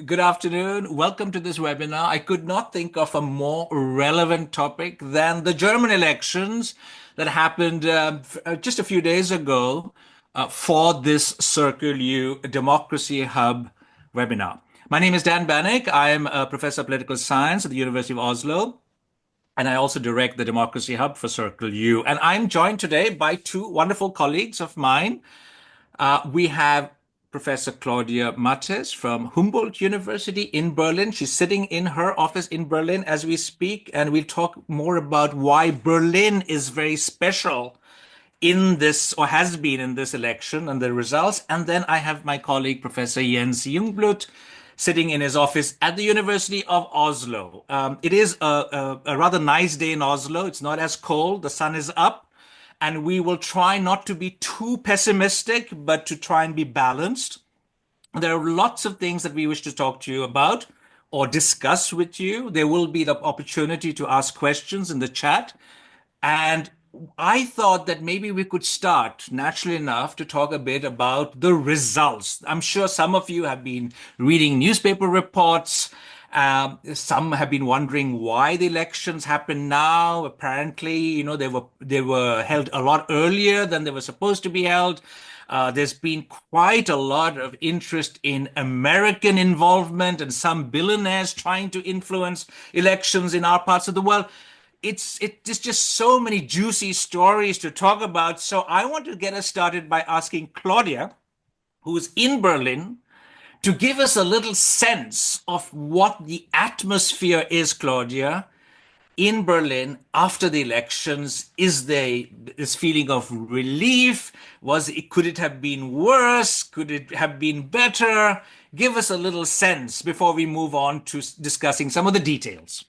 Good afternoon. Welcome to this webinar. I could not think of a more relevant topic than the German elections that happened just a few days ago for this Circle U Democracy Hub webinar. My name is Dan Bannock. I am a professor of political science at the University of Oslo, and I also direct the Democracy Hub for Circle U. And I'm joined today by two wonderful colleagues of mine. We have Professor Claudia Mattes from Humboldt University in Berlin. She's sitting in her office in Berlin as we speak, and we'll talk more about why Berlin is very special in this, or has been in this election and the results. And then I have my colleague, Professor Jens Jungblut, sitting in his office at the University of Oslo. It is a rather nice day in Oslo. It's not as cold. The sun is up. And we will try not to be too pessimistic, but to try and be balanced. There are lots of things that we wish to talk to you about or discuss with you. There will be the opportunity to ask questions in the chat. And I thought that maybe we could start naturally enough to talk a bit about the results. I'm sure some of you have been reading newspaper reports. Some have been wondering why the elections happen now. Apparently, they were held a lot earlier than they were supposed to be held. There's been quite a lot of interest in American involvement and some billionaires trying to influence elections in our parts of the world. It's just so many juicy stories to talk about. So I want to get us started by asking Claudia, who's in Berlin, to give us a little sense of what the atmosphere is, Claudia, in Berlin after the elections. Is there this feeling of relief? Could it have been worse? Could it have been better? Give us a little sense before we move on to discussing some of the details.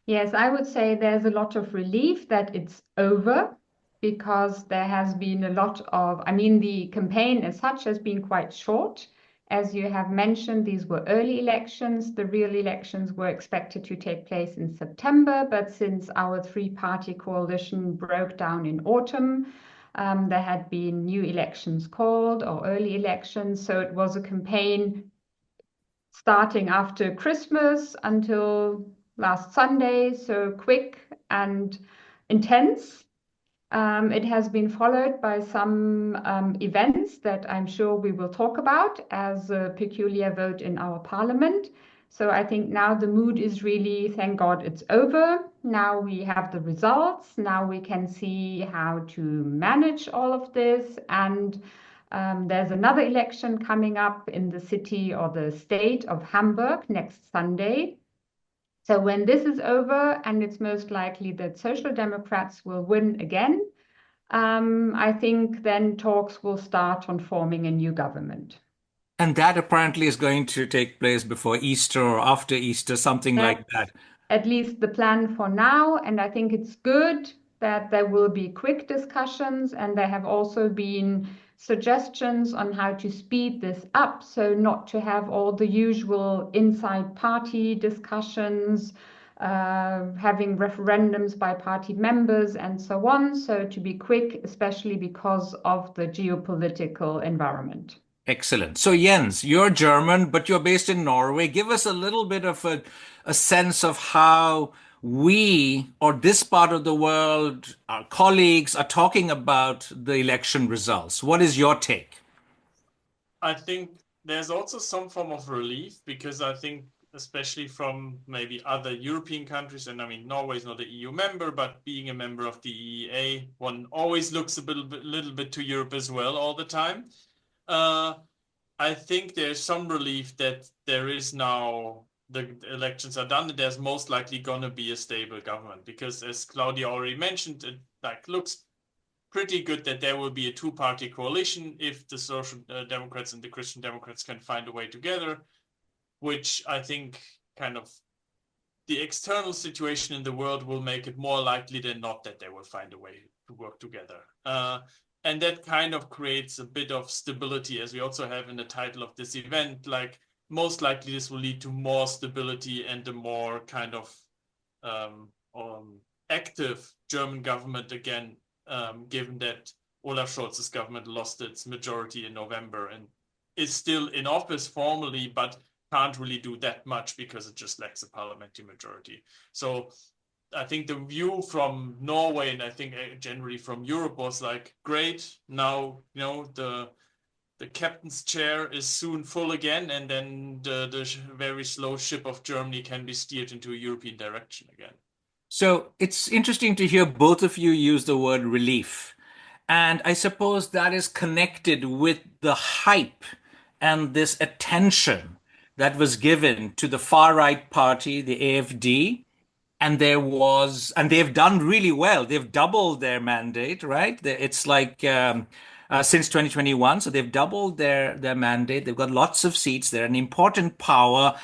Yes, I would say there's a lot of relief that it's over because there has been a lot of, the campaign as such has been quite short. As you have mentioned, these were early elections. The real elections were expected to take place in September, but since our three-party coalition broke down in autumn, there had been new elections called or early elections. So it was a campaign starting after Christmas until last Sunday, so quick and intense. It has been followed by some events that I'm sure we will talk about as a peculiar vote in our parliament. So I think now the mood is really, thank God it's over. Now we have the results. Now we can see how to manage all of this. And there's another election coming up in the city or the state of Hamburg next Sunday. So when this is over, and it's most likely that Social Democrats will win again, I think then talks will start on forming a new government. And that apparently is going to take place before Easter or after Easter, something like That's that. at least the plan for now, and I think it's good that there will be quick discussions, and there have also been suggestions on how to speed this up, so not to have all the usual inside party discussions, having referendums by party members and so on. So to be quick, especially because of the geopolitical environment. Excellent. So, Jens, you're German, but you're based in Norway. Give us a little bit of a sense of how we, or this part of the world, our colleagues, are talking about the election results. What is your take? I think there's also some form of relief because I think, especially from maybe other European countries, and I mean, Norway is not an EU member, but being a member of the EEA, one always looks a little bit to Europe as well all the time. I think there's some relief that there is now the elections are done and there's most likely going to be a stable government because, as Claudia already mentioned, it like looks pretty good that there will be a two-party coalition if the Social Democrats and the Christian Democrats can find a way together, which I think kind of the external situation in the world will make it more likely than not that they will find a way to work together. And that kind of creates a bit of stability, as we also have in the title of this event. Like, most likely this will lead to more stability and a more kind of active German government again, given that Olaf Scholz's government lost its majority in November and is still in office formally, but can't really do that much because it just lacks a parliamentary majority. So I think the view from Norway, and I think generally from Europe, was like, great, now, you know, the captain's chair is soon full again, and then the very slow ship of Germany can be steered into a European direction again. So it's interesting to hear both of you use the word relief. And I suppose that is connected with the hype and this attention that was given to the far right party, the AFD. And they've done really well. They've doubled their mandate, right? It's like since 2021. So they've doubled their mandate. They've got lots of seats. They're an important power.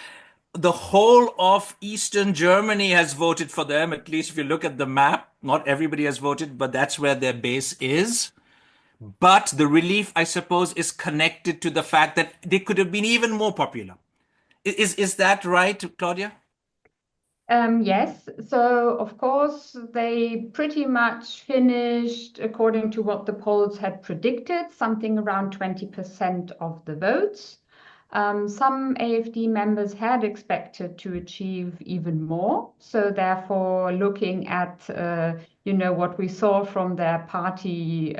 The whole of Eastern Germany has voted for them, at least if you look at the map. Not everybody has voted, but that's where their base is. But the relief, I suppose, is connected to the fact that they could have been even more popular. Is that right, Claudia? Yes, so of course they pretty much finished according to what the polls had predicted, something around 20% of the votes. Some AFD members had expected to achieve even more. So therefore, looking at what we saw from their party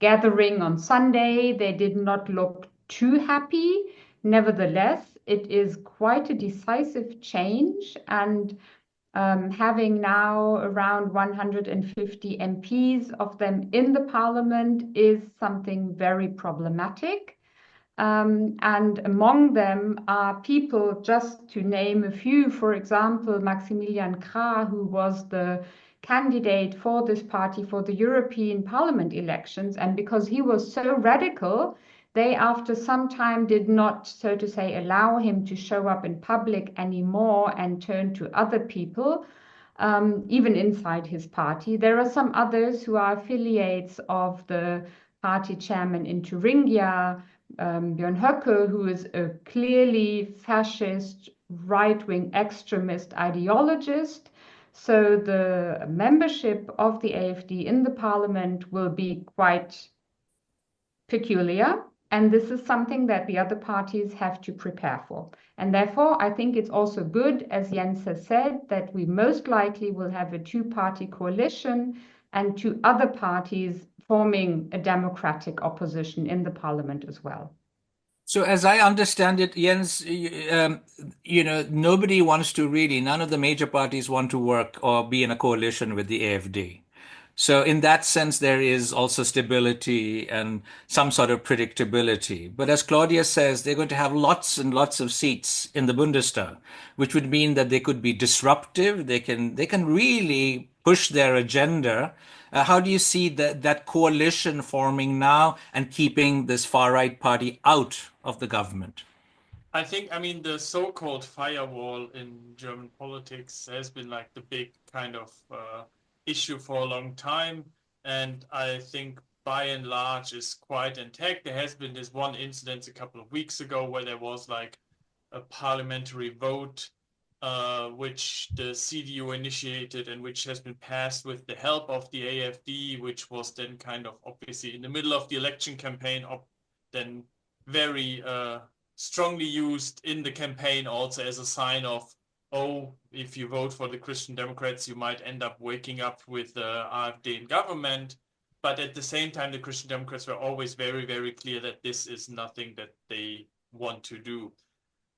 gathering on Sunday, they did not look too happy. Nevertheless, it is quite a decisive change, and having now around 150 MPs of them in the parliament is something very problematic. And among them are people, just to name a few, for example, Maximilian Krah, who was the candidate for this party for the European Parliament elections. And because he was so radical, they, after some time, did not, so to say, allow him to show up in public anymore and turn to other people, even inside his party. There are some others who are affiliates of the party chairman in Thuringia, Björn Höcke, who is a clearly fascist, right-wing extremist ideologist. So the membership of the AFD in the parliament will be quite peculiar. And this is something that the other parties have to prepare for. And therefore, I think it's also good, as Jens has said, that we most likely will have a two-party coalition and two other parties forming a democratic opposition in the parliament as well. So as I understand it, Jens, nobody wants to really, none of the major parties want to work or be in a coalition with the AFD. So in that sense, there is also stability and some sort of predictability. But as Claudia says, they're going to have lots and lots of seats in the Bundestag, which would mean that they could be disruptive. They can really push their agenda. How do you see that coalition forming now and keeping this far-right party out of the government? I think, the so-called firewall in German politics has been like the big kind of issue for a long time, and I think by and large is quite intact. There has been this one incident a couple of weeks ago where there was like a parliamentary vote which the CDU initiated and which has been passed with the help of the AFD, which was then kind of obviously in the middle of the election campaign, then very strongly used in the campaign also as a sign of, oh, if you vote for the Christian Democrats, you might end up waking up with the AfD in government. But at the same time, the Christian Democrats were always very, very clear that this is nothing that they want to do.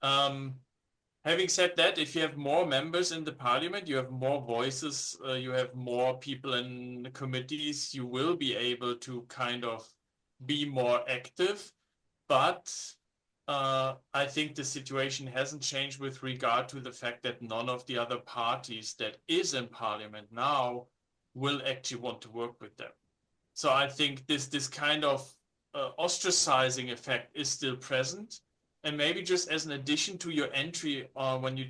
Having said that, if you have more members in the parliament, you have more voices, you have more people in the committees, you will be able to kind of be more active. But I think the situation hasn't changed with regard to the fact that none of the other parties that is in parliament now will actually want to work with them. So I think this kind of ostracizing effect is still present. And maybe just as an addition to your entry when you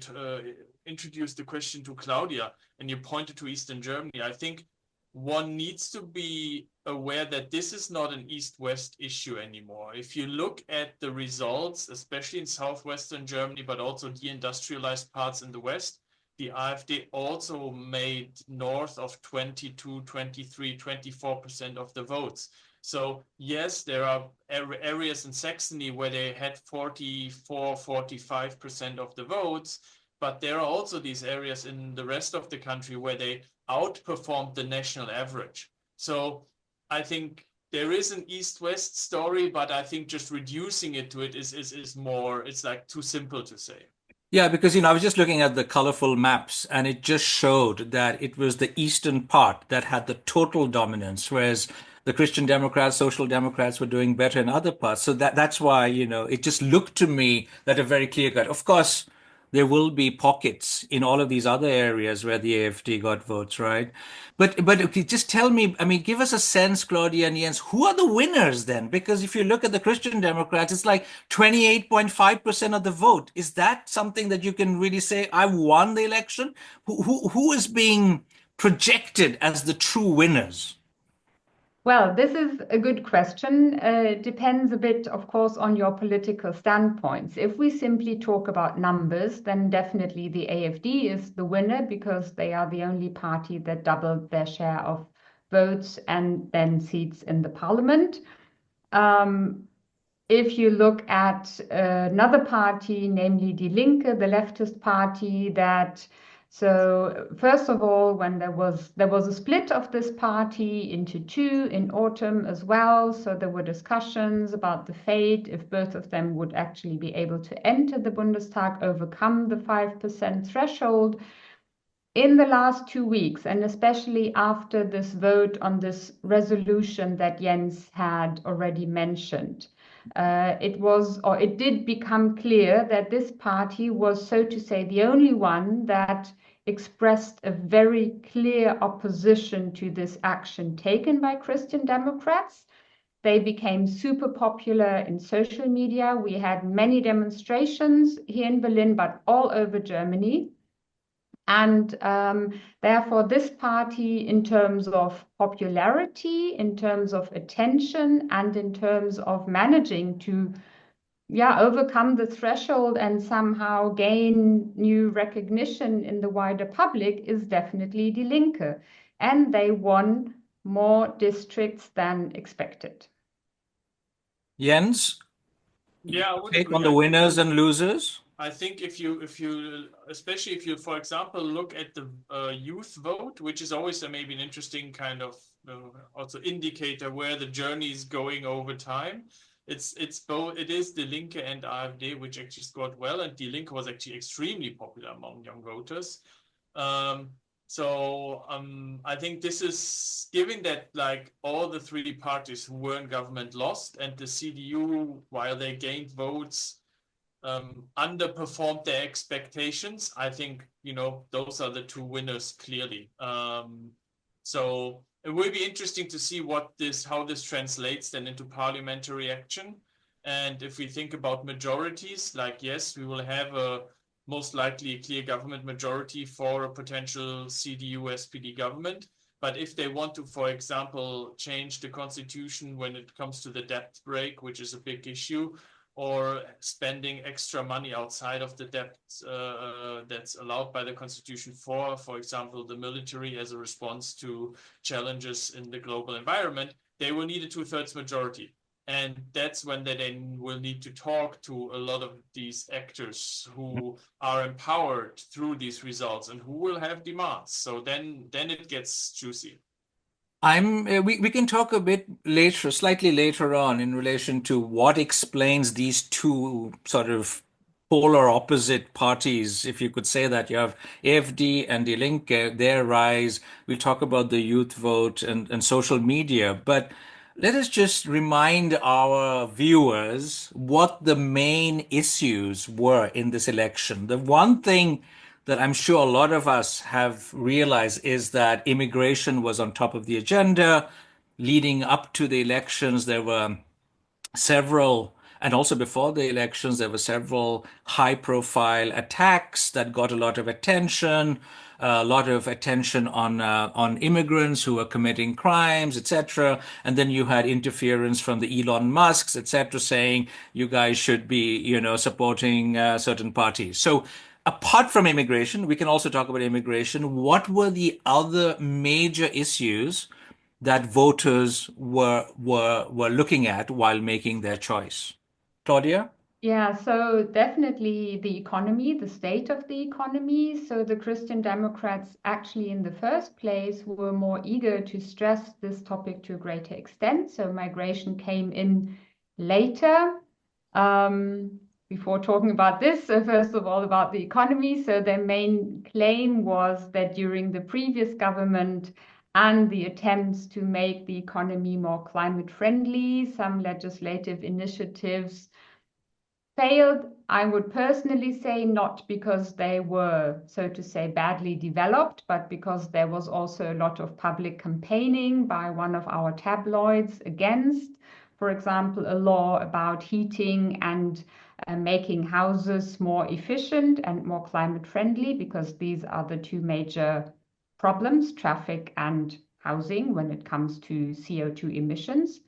introduced the question to Claudia and you pointed to Eastern Germany, I think one needs to be aware that this is not an East-West issue anymore. If you look at the results, especially in southwestern Germany, but also deindustrialized parts in the West, the AfD also made north of 22, 23, 24% of the votes. So yes, there are areas in Saxony where they had 44, 45% of the votes, but there are also these areas in the rest of the country where they outperformed the national average. So I think there is an East-West story, but I think just reducing it to it is more, it's like too simple to say. Yeah, because I was just looking at the colorful maps and it just showed that it was the eastern part that had the total dominance, whereas the Christian Democrats, Social Democrats were doing better in other parts. So that's why, it just looked to me that a very clear cut. Of course, there will be pockets in all of these other areas where the AfD got votes, right? But okay, just tell me, I mean, give us a sense, Claudia and Jens, who are the winners then? Because if you look at the Christian Democrats, it's like 28.5% of the vote. Is that something that you can really say, I won the election? Who is being projected as the true winners? Well, this is a good question. It depends a bit, of course, on your political standpoints. If we simply talk about numbers, then definitely the AfD is the winner because they are the only party that doubled their share of votes and then seats in the parliament. If you look at another party, namely Die Linke, the leftist party, so first of all, when there was a split of this party into two in autumn as well, so there were discussions about the fate if both of them would actually be able to enter the Bundestag, overcome the 5% threshold. In the last 2 weeks, and especially after this vote on this resolution that Jens had already mentioned, it did become clear that this party was, so to say, the only one that expressed a very clear opposition to this action taken by Christian Democrats. They became super popular in social media. We had many demonstrations here in Berlin, but all over Germany. And therefore, this party, in terms of popularity, in terms of attention, and in terms of managing to overcome the threshold and somehow gain new recognition in the wider public, is definitely Die Linke. And they won more districts than expected. Jens, Yeah, I would take agree. on the winners and losers? I think if you, especially if you, for example, look at the youth vote, which is always maybe an interesting kind of also indicator where the journey is going over time. It's both. It is Die Linke and AfD, which actually scored well, and Die Linke was actually extremely popular among young voters. I think this is given that like all the three parties who were in government lost, and the CDU, while they gained votes, underperformed their expectations. I think, those are the two winners clearly. So it will be interesting to see how this translates then into parliamentary action. And if we think about majorities, like, yes, we will have most likely a clear government majority for a potential CDU-SPD government. But if they want to, for example, change the constitution when it comes to the debt break, which is a big issue, or spending extra money outside of the debt that's allowed by the constitution for example, the military as a response to challenges in the global environment, they will need a 2/3 majority. And that's when they then will need to talk to a lot of these actors who are empowered through these results and who will have demands. So then it gets juicy. We can talk a bit later, slightly later on, in relation to what explains these two sort of polar opposite parties, if you could say that. You have AfD and Die Linke, their rise. We'll talk about the youth vote and social media. But let us just remind our viewers what the main issues were in this election. The one thing that I'm sure a lot of us have realized is that immigration was on top of the agenda. Leading up to the elections, there were several, and also before the elections, there were several high-profile attacks that got a lot of attention, on immigrants who were committing crimes, etc. And then you had interference from the Elon Musks, etc., saying you guys should be, supporting certain parties. So apart from immigration, we can also talk about immigration. What were the other major issues that voters were looking at while making their choice. Claudia? Yeah, so definitely the economy, the state of the economy. So the Christian Democrats actually in the first place were more eager to stress this topic to a greater extent. So migration came in later. Before talking about this, so first of all about the economy. So their main claim was that during the previous government and the attempts to make the economy more climate friendly, some legislative initiatives failed, I would personally say, not because they were, so to say, badly developed, but because there was also a lot of public campaigning by one of our tabloids against, for example, a law about heating and making houses more efficient and more climate friendly, because these are the two major problems, traffic and housing, when it comes to CO2 emissions.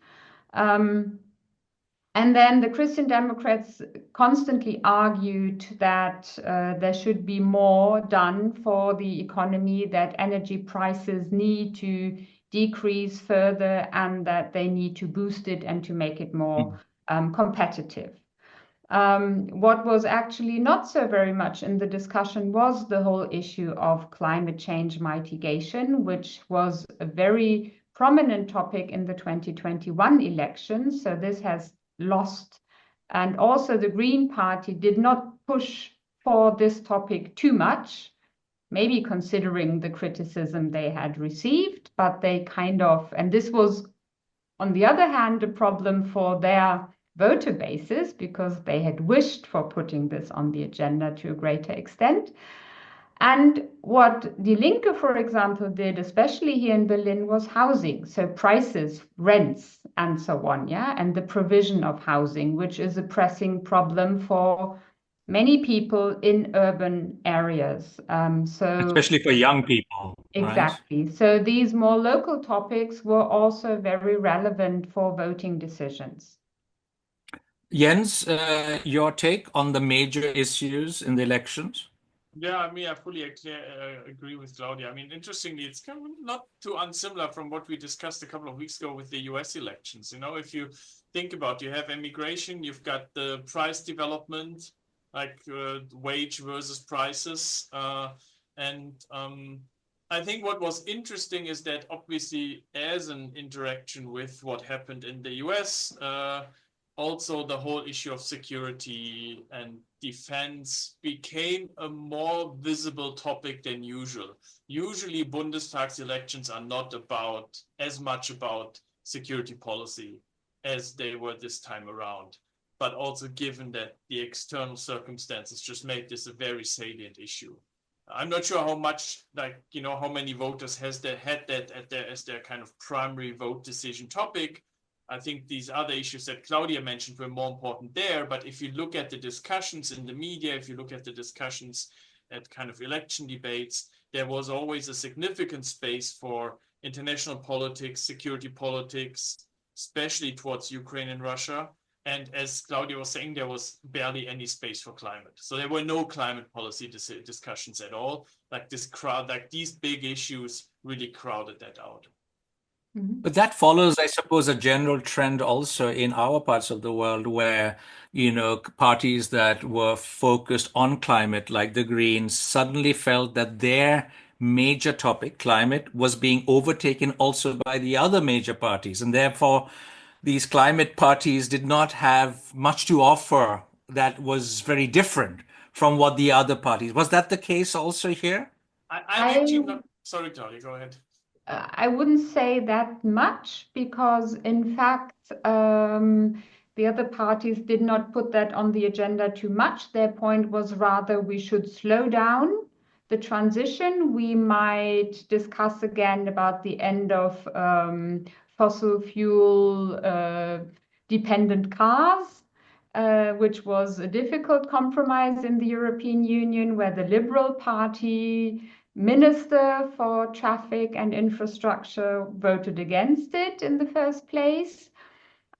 And then the Christian Democrats constantly argued that there should be more done for the economy, that energy prices need to decrease further, and that they need to boost it and to make it more competitive. What was actually not so very much in the discussion was the whole issue of climate change mitigation, which was a very prominent topic in the 2021 elections. So this has lost. And also the Green Party did not push for this topic too much, maybe considering the criticism they had received, but they kind of, and this was, on the other hand, a problem for their voter bases because they had wished for putting this on the agenda to a greater extent. And what Die Linke, for example, did, especially here in Berlin, was housing. So prices, rents, and so on, yeah, and the provision of housing, which is a pressing problem for many people in urban areas. Especially for young people, right? Exactly. So these more local topics were also very relevant for voting decisions. Jens, your take on the major issues in the elections? Yeah, I mean, I fully agree with Claudia. I mean, interestingly, it's kind of not too unsimilar from what we discussed a couple of weeks ago with the US elections. You know, if you think about, you have immigration, you've got the price development, like wage versus prices. And I think what was interesting is that obviously as an interaction with what happened in the US, also the whole issue of security and defense became a more visible topic than usual. Usually Bundestag elections are not about as much about security policy as they were this time around, but also given that the external circumstances just made this a very salient issue. I'm not sure how much, like, you know, how many voters had that as their kind of primary vote decision topic. I think these other issues that Claudia mentioned were more important there. But if you look at the discussions in the media, if you look at the discussions at kind of election debates, there was always a significant space for international politics, security politics, especially towards Ukraine and Russia. And as Claudia was saying, there was barely any space for climate. So there were no climate policy discussions at all. Like this crowd, like these big issues really crowded that out. But that follows, I suppose, a general trend also in our parts of the world where, parties that were focused on climate, like the Greens, suddenly felt that their major topic, climate, was being overtaken also by the other major parties. And therefore, these climate parties did not have much to offer that was very different from what the other parties. Was that the case also here? I'm actually not. Sorry, Claudia, go ahead. I wouldn't say that much because, in fact, the other parties did not put that on the agenda too much. Their point was rather we should slow down the transition. We might discuss again about the end of fossil fuel dependent cars, which was a difficult compromise in the European Union, where the Liberal Party Minister for Traffic and Infrastructure voted against it in the first place.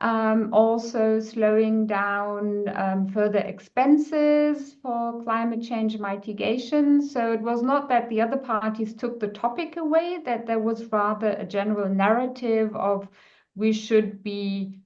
Also slowing down further expenses for climate change mitigation. So it was not that the other parties took the topic away, that there was rather a general narrative of we should be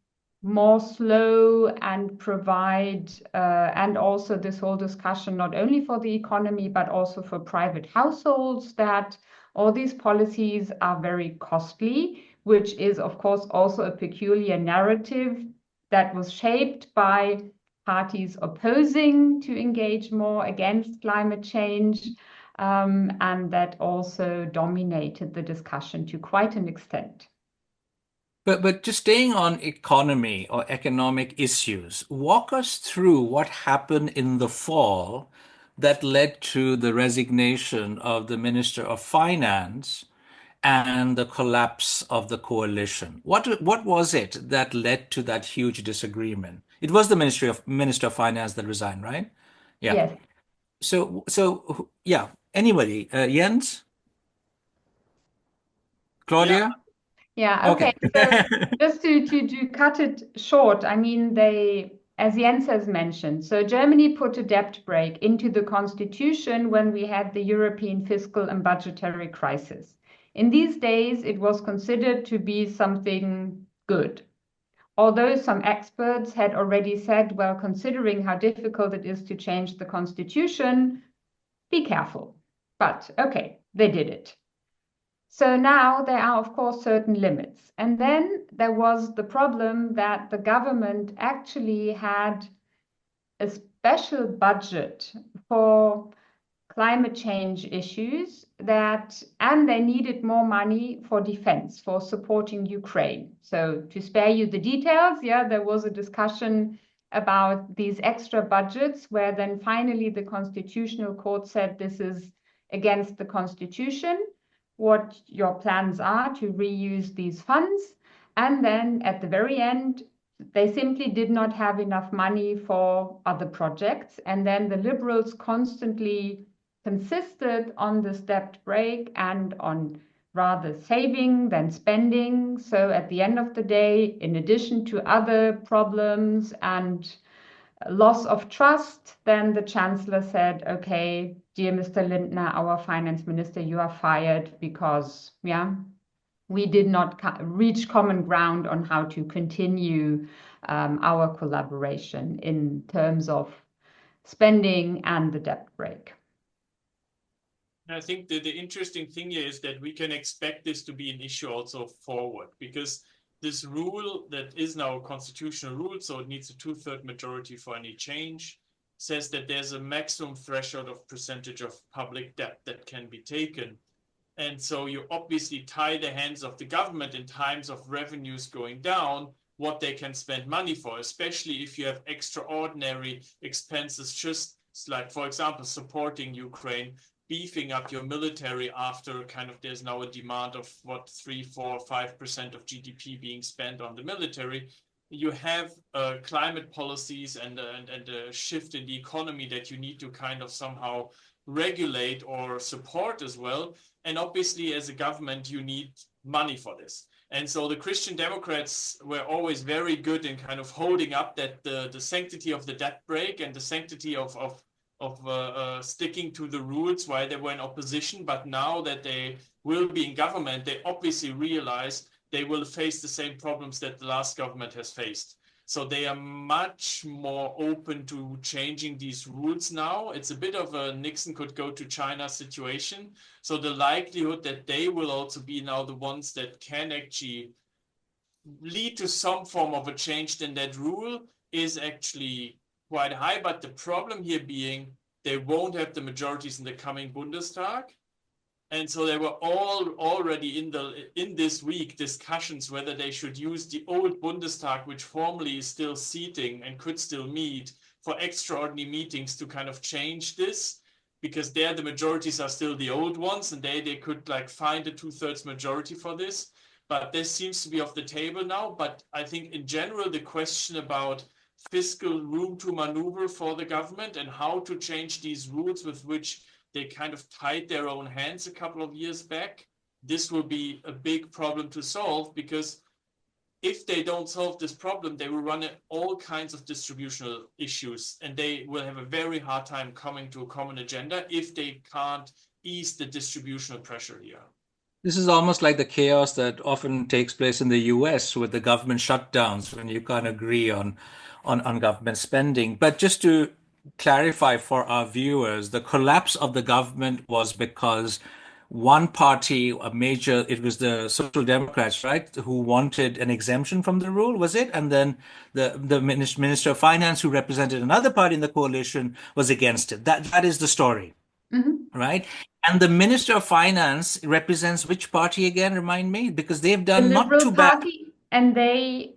more slow and provide, and also this whole discussion, not only for the economy, but also for private households, that all these policies are very costly, which is, of course, also a peculiar narrative that was shaped by parties opposing to engage more against climate change, and that also dominated the discussion to quite an extent. But just staying on economy or economic issues, walk us through what happened in the fall that led to the resignation of the Minister of Finance and the collapse of the coalition. What was it that led to that huge disagreement? It was the Minister of Finance that resigned, right? Yeah. Yes. So yeah. Anybody, Jens, Yeah, Claudia? Yeah, okay. Okay. So just to cut it short, I mean, they, as Jens has mentioned, so Germany put a debt brake into the constitution when we had the European fiscal and budgetary crisis. In these days, it was considered to be something good. Although some experts had already said, well, considering how difficult it is to change the constitution, be careful. But okay, they did it. So now there are, of course, certain limits. And then there was the problem that the government actually had a special budget for climate change issues and they needed more money for defense, for supporting Ukraine. So to spare you the details, yeah, there was a discussion about these extra budgets where then finally the Constitutional Court said this is against the Constitution, what your plans are to reuse these funds. And then at the very end, they simply did not have enough money for other projects. And then the Liberals constantly consisted on this debt brake and on rather saving than spending. So at the end of the day, in addition to other problems and loss of trust, then the chancellor said, okay, dear Mr. Lindner, our finance minister, you are fired because, yeah, we did not reach common ground on how to continue our collaboration in terms of spending and the debt brake. I think the interesting thing here is that we can expect this to be an issue also forward, because this rule that is now a constitutional rule, so it needs a 2/3 majority for any change, says that there's a maximum threshold of percentage of public debt that can be taken. And so you obviously tie the hands of the government in times of revenues going down, what they can spend money for, especially if you have extraordinary expenses, just like, for example, supporting Ukraine, beefing up your military after kind of there's now a demand of what 3, 4, 5% of GDP being spent on the military. You have climate policies and a shift in the economy that you need to kind of somehow regulate or support as well. And obviously, as a government, you need money for this. And so the Christian Democrats were always very good in kind of holding up that the sanctity of the debt brake and the sanctity of sticking to the rules while they were in opposition. But now that they will be in government, they obviously realize they will face the same problems that the last government has faced. So they are much more open to changing these rules now. It's a bit of a Nixon could go to China situation. So the likelihood that they will also be now the ones that can actually lead to some form of a change in that rule is actually quite high. But the problem here being they won't have the majorities in the coming Bundestag. And so there were already in this week discussions whether they should use the old Bundestag, which formally is still seating and could still meet, for extraordinary meetings to kind of change this, because there the majorities are still the old ones, and they could like find a 2/3 majority for this. But this seems to be off the table now. But I think in general, the question about fiscal room to maneuver for the government and how to change these rules with which they kind of tied their own hands a couple of years back, this will be a big problem to solve, because if they don't solve this problem, they will run all kinds of distributional issues, and they will have a very hard time coming to a common agenda if they can't ease the distributional pressure here. This is almost like the chaos that often takes place in the US with the government shutdowns when you can't agree on government spending. But just to clarify for our viewers, the collapse of the government was because one party, a major, it was the Social Democrats, right, who wanted an exemption from the rule, was it? And then the Minister of Finance, who represented another party in the coalition, was against it. That is the story. Right? And the Minister of Finance represents which party again? Remind me, because they've The done not Liberal too bad. Party, and they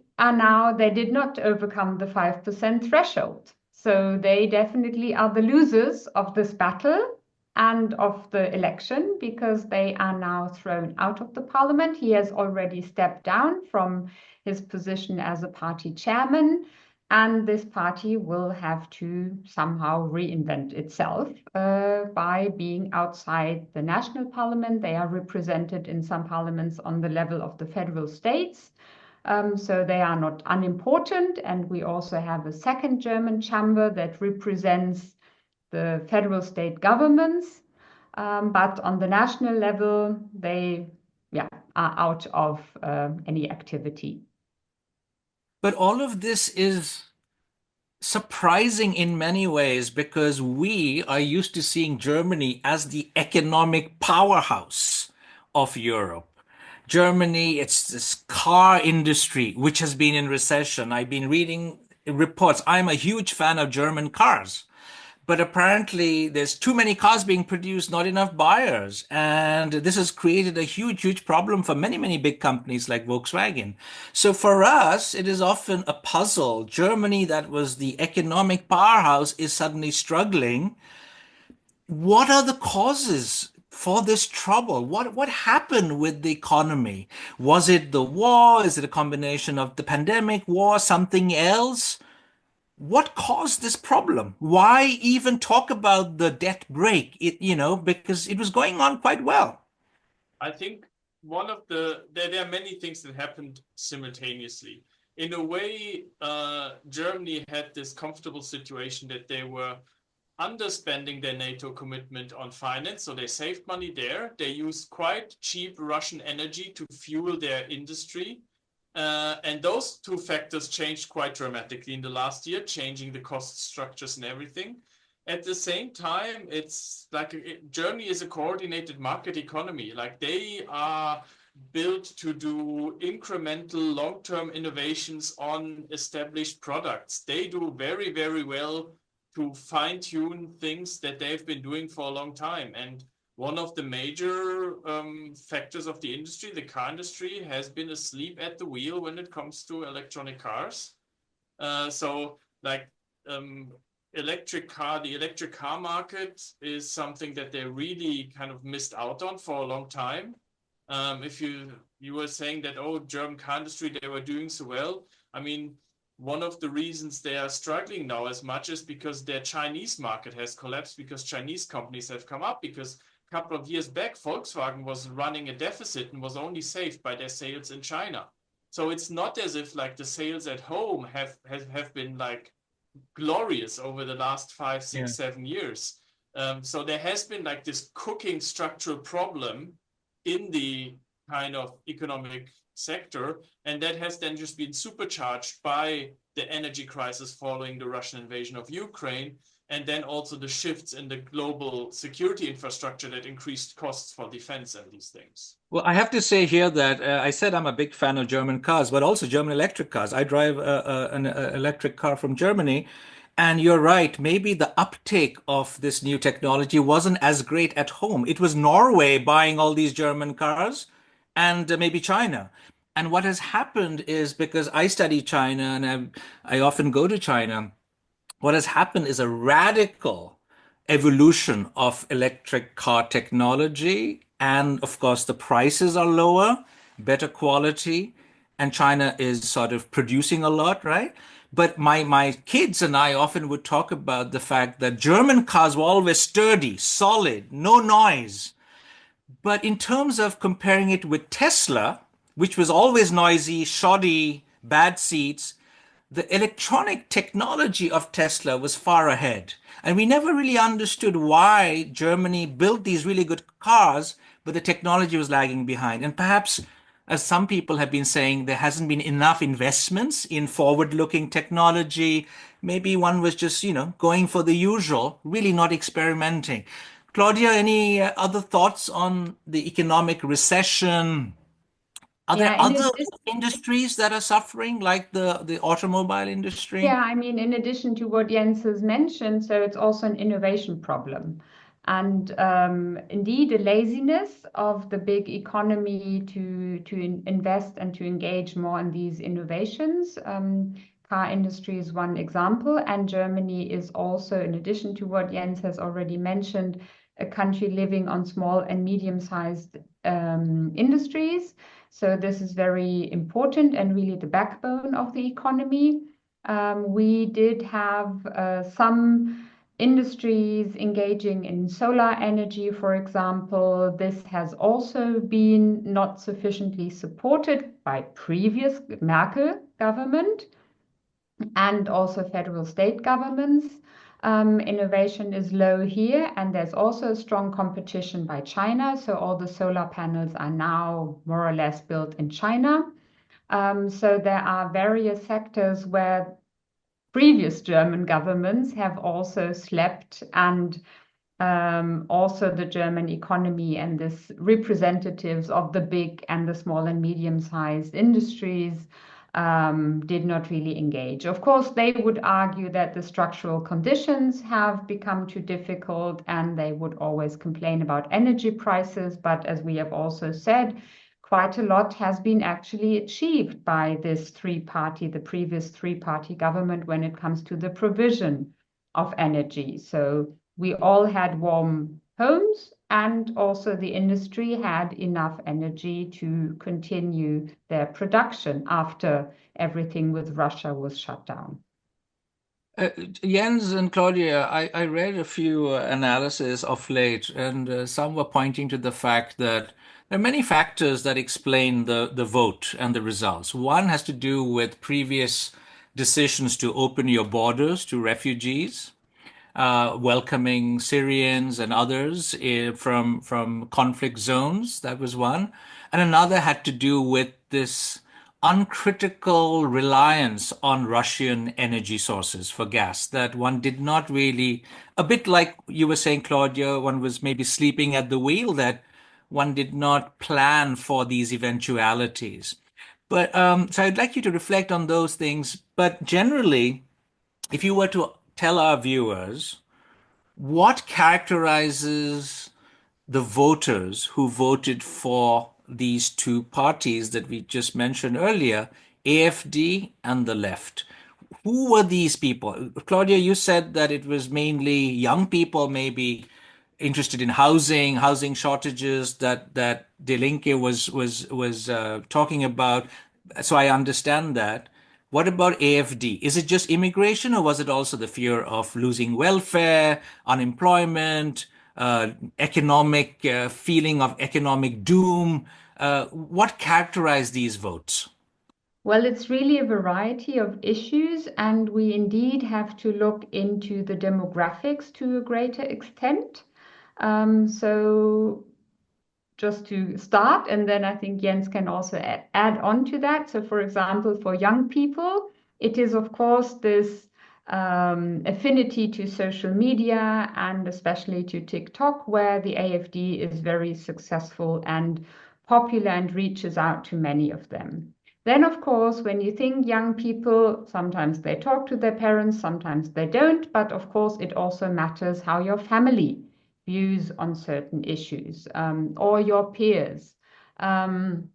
did not overcome the 5% threshold. So they definitely are the losers of this battle and of the election, because they are now thrown out of the parliament. He has already stepped down from his position as a party chairman. And this party will have to somehow reinvent itself by being outside the national parliament. They are represented in some parliaments on the level of the federal states. So they are not unimportant. And we also have a second German chamber that represents the federal state governments. But on the national level, they are out of any activity. But all of this is surprising in many ways because we are used to seeing Germany as the economic powerhouse of Europe. Germany, it's this car industry which has been in recession. I've been reading reports. I'm a huge fan of German cars. But apparently, there's too many cars being produced, not enough buyers. And this has created a huge, huge problem for many, many big companies like Volkswagen. So for us, it is often a puzzle. Germany, that was the economic powerhouse, is suddenly struggling. What are the causes for this trouble? What happened with the economy? Was it the war? Is it a combination of the pandemic, war, something else? What caused this problem? Why even talk about the debt break? Because it was going on quite well. I think there are many things that happened simultaneously. In a way, Germany had this comfortable situation that they were underspending their NATO commitment on finance, so they saved money there. They used quite cheap Russian energy to fuel their industry. And those two factors changed quite dramatically in the last year, changing the cost structures and everything. At the same time, it's like Germany is a coordinated market economy. Like they are built to do incremental long-term innovations on established products. They do very, very well to fine-tune things that they've been doing for a long time. And one of the major factors of the industry, the car industry, has been asleep at the wheel when it comes to electronic cars. The electric car market is something that they really kind of missed out on for a long time. If you were saying that, oh, German car industry, they were doing so well. I mean, one of the reasons they are struggling now as much is because their Chinese market has collapsed, because Chinese companies have come up, because couple of years back, Volkswagen was running a deficit and was only saved by their sales in China. So it's not as if like the sales at home have been like glorious over the last 5, 6, 7 years. So there has been like this cooking structural problem in the kind of economic sector, and that has then just been supercharged by the energy crisis following the Russian invasion of Ukraine. And then also the shifts in the global security infrastructure that increased costs for defense and these things. Well, I have to say here that I said I'm a big fan of German cars, but also German electric cars. I drive an electric car from Germany. And you're right, maybe the uptake of this new technology wasn't as great at home. It was Norway buying all these German cars and maybe China. And what has happened is, because I study China and I often go to China, what has happened is a radical evolution of electric car technology. And of course, the prices are lower, better quality, and China is sort of producing a lot, right? But my kids and I often would talk about the fact that German cars were always sturdy, solid, no noise. But in terms of comparing it with Tesla, which was always noisy, shoddy, bad seats, the electronic technology of Tesla was far ahead. And we never really understood why Germany built these really good cars, but the technology was lagging behind. And perhaps, as some people have been saying, there hasn't been enough investments in forward-looking technology. Maybe one was just, going for the usual, really not experimenting. Claudia, any other thoughts on the economic recession? Are there Yeah, in other addition, industries that are suffering, like the automobile industry? yeah, I mean, in addition to what Jens has mentioned, so it's also an innovation problem. And indeed, a laziness of the big economy to invest and to engage more in these innovations. Car industry is one example, and Germany is also, in addition to what Jens has already mentioned, a country living on small and medium-sized industries. So this is very important and really the backbone of the economy. We did have some industries engaging in solar energy, for example. This has also been not sufficiently supported by previous Merkel government and also federal state governments. Innovation is low here, and there's also strong competition by China. So all the solar panels are now more or less built in China. So there are various sectors where previous German governments have also slept, and also the German economy and this representatives of the big and the small and medium-sized industries did not really engage. Of course, they would argue that the structural conditions have become too difficult, and they would always complain about energy prices. But as we have also said, quite a lot has been actually achieved by this the previous three-party government when it comes to the provision of energy. So we all had warm homes, and also the industry had enough energy to continue their production after everything with Russia was shut down. Jens and Claudia, I read a few analyses of late, and some were pointing to the fact that there are many factors that explain the vote and the results. One has to do with previous decisions to open your borders to refugees, welcoming Syrians and others from conflict zones. That was one. And another had to do with this uncritical reliance on Russian energy sources for gas, that one did not really, a bit like you were saying, Claudia, one was maybe sleeping at the wheel, that one did not plan for these eventualities. But so I'd like you to reflect on those things. But generally, if you were to tell our viewers what characterizes the voters who voted for these two parties that we just mentioned earlier, AfD and the left? Who were these people? Claudia, you said that it was mainly young people, maybe interested in housing shortages that Die Linke was talking about. So I understand that. What about AfD? Is it just immigration, or was it also the fear of losing welfare, unemployment, economic feeling of economic doom? What characterized these votes? Well, it's really a variety of issues, and we indeed have to look into the demographics to a greater extent. So just to start, and then I think Jens can also add on to that. So for example, for young people, it is of course this affinity to social media and especially to TikTok, where the AfD is very successful and popular and reaches out to many of them. Then, of course, when you think young people, sometimes they talk to their parents, sometimes they don't, but of course, it also matters how your family views on certain issues or your peers. And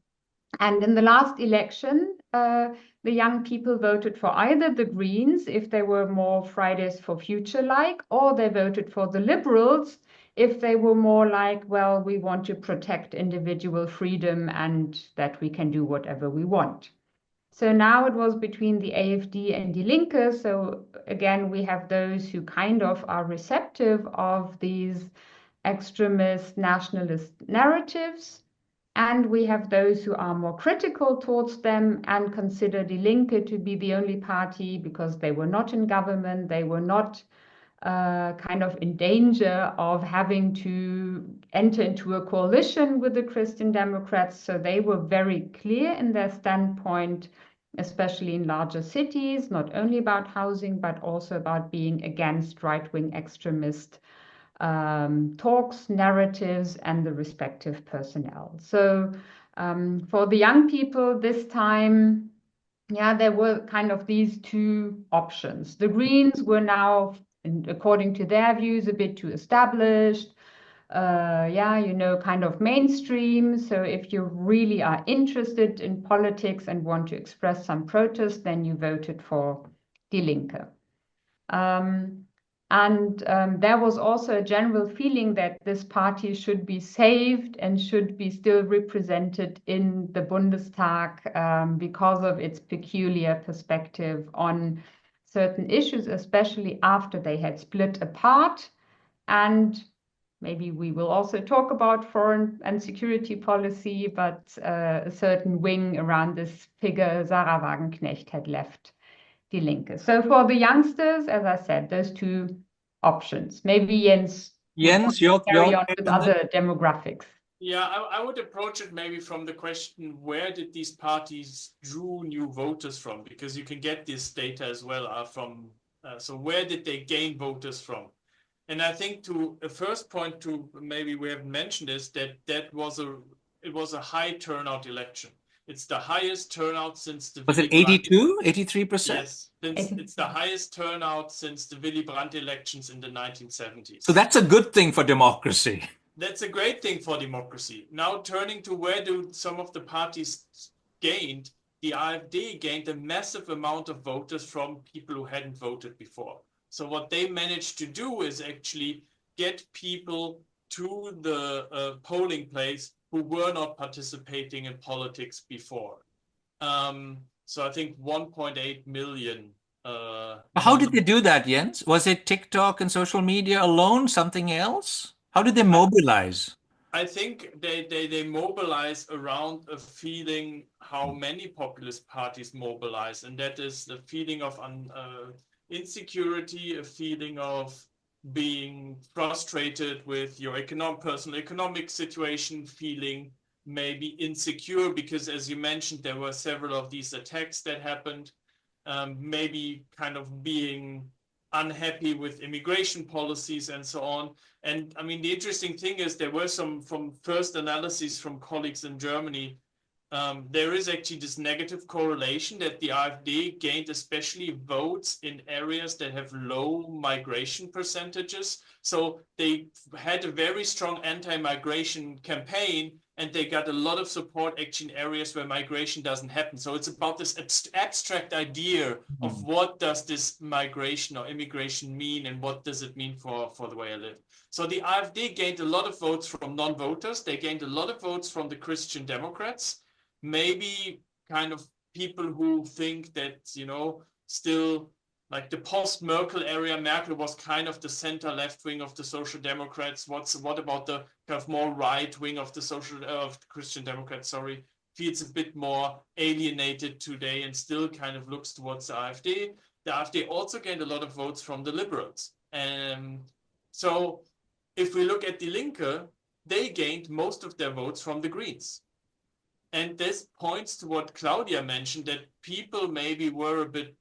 in the last election, the young people voted for either the Greens, if they were more Fridays for Future like, or they voted for the Liberals, if they were more like, well, we want to protect individual freedom and that we can do whatever we want. So now it was between the AfD and Die Linke. So again, we have those who kind of are receptive of these extremist nationalist narratives. And we have those who are more critical towards them and consider Die Linke to be the only party because they were not in government, they were not kind of in danger of having to enter into a coalition with the Christian Democrats. So they were very clear in their standpoint, especially in larger cities, not only about housing, but also about being against right-wing extremist talks, narratives, and the respective personnel. So for the young people this time, yeah, there were kind of these two options. The Greens were now, according to their views, a bit too established. Yeah, you know, kind of mainstream. So if you really are interested in politics and want to express some protest, then you voted for Die Linke. There was also a general feeling that this party should be saved and should be still represented in the Bundestag because of its peculiar perspective on certain issues, especially after they had split apart. And maybe we will also talk about foreign and security policy, but a certain wing around this figure, Sarah Wagenknecht, had left Die Linke. So for the youngsters, as I said, those two options. Maybe Jens Your carry on with other demographics. Yeah, I would approach it maybe from the question, where did these parties drew new voters from? Because you can get this data as well from, so where did they gain voters from? And I think to a first point to maybe we haven't mentioned is that it was a high turnout election. It's the highest turnout since the Was it 82, 83%? Yes, it's the highest turnout since the Willy Brandt elections in the 1970s. So that's a good thing for democracy. That's a great thing for democracy. Now turning to where do some of the parties gained, the AfD gained a massive amount of voters from people who hadn't voted before. So what they managed to do is actually get people to the polling place who were not participating in politics before. So I think 1.8 million. How did they do that, Jens? Was it TikTok and social media alone, something else? How did they mobilize? I think they mobilize around a feeling how many populist parties mobilize, and that is the feeling of insecurity, a feeling of being frustrated with your personal economic situation, feeling maybe insecure because, as you mentioned, there were several of these attacks that happened, maybe kind of being unhappy with immigration policies and so on. And I mean, the interesting thing is there were some from first analyses from colleagues in Germany. There is actually this negative correlation that the AfD gained especially votes in areas that have low migration percentages. So they had a very strong anti-migration campaign, and they got a lot of support actually in areas where migration doesn't happen. So it's about this abstract idea of what does this migration or immigration mean, and what does it mean for the way I live. So the AfD gained a lot of votes from non-voters. They gained a lot of votes from the Christian Democrats. Maybe kind of people who think that, you know, still like the post-Merkel area, Merkel was kind of the center-left wing of the Social Democrats. What about the kind of more right wing of the Christian Democrats, sorry, feels a bit more alienated today and still kind of looks towards the AfD. The AfD also gained a lot of votes from the liberals. So if we look at Die Linke, they gained most of their votes from the Greens. And this points to what Claudia mentioned, that people maybe were a bit